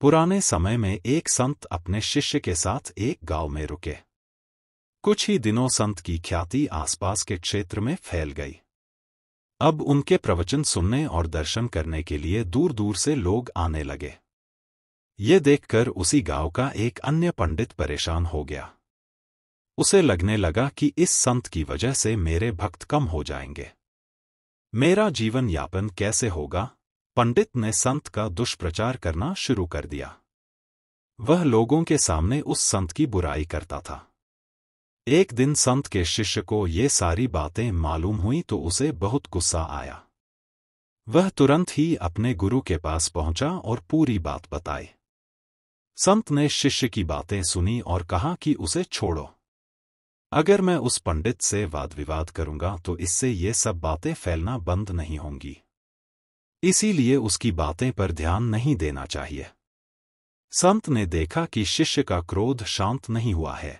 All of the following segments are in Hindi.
पुराने समय में एक संत अपने शिष्य के साथ एक गांव में रुके। कुछ ही दिनों संत की ख्याति आसपास के क्षेत्र में फैल गई। अब उनके प्रवचन सुनने और दर्शन करने के लिए दूर दूर से लोग आने लगे। ये देखकर उसी गांव का एक अन्य पंडित परेशान हो गया। उसे लगने लगा कि इस संत की वजह से मेरे भक्त कम हो जाएंगे। मेरा जीवन यापन कैसे होगा? पंडित ने संत का दुष्प्रचार करना शुरू कर दिया। वह लोगों के सामने उस संत की बुराई करता था। एक दिन संत के शिष्य को ये सारी बातें मालूम हुई तो उसे बहुत गुस्सा आया। वह तुरंत ही अपने गुरु के पास पहुंचा और पूरी बात बताई। संत ने शिष्य की बातें सुनी और कहा कि उसे छोड़ो। अगर मैं उस पंडित से वाद विवाद करूंगा तो इससे ये सब बातें फैलना बंद नहीं होंगी। इसीलिए उसकी बातें पर ध्यान नहीं देना चाहिए। संत ने देखा कि शिष्य का क्रोध शांत नहीं हुआ है।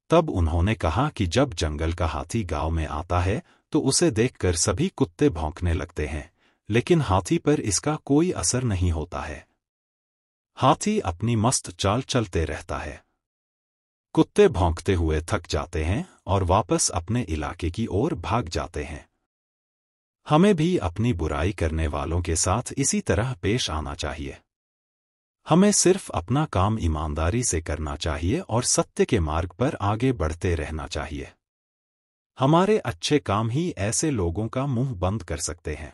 तब उन्होंने कहा कि जब जंगल का हाथी गांव में आता है तो उसे देखकर सभी कुत्ते भौंकने लगते हैं, लेकिन हाथी पर इसका कोई असर नहीं होता है। हाथी अपनी मस्त चाल चलते रहता है। कुत्ते भौंकते हुए थक जाते हैं और वापस अपने इलाके की ओर भाग जाते हैं। हमें भी अपनी बुराई करने वालों के साथ इसी तरह पेश आना चाहिए। हमें सिर्फ अपना काम ईमानदारी से करना चाहिए और सत्य के मार्ग पर आगे बढ़ते रहना चाहिए। हमारे अच्छे काम ही ऐसे लोगों का मुंह बंद कर सकते हैं।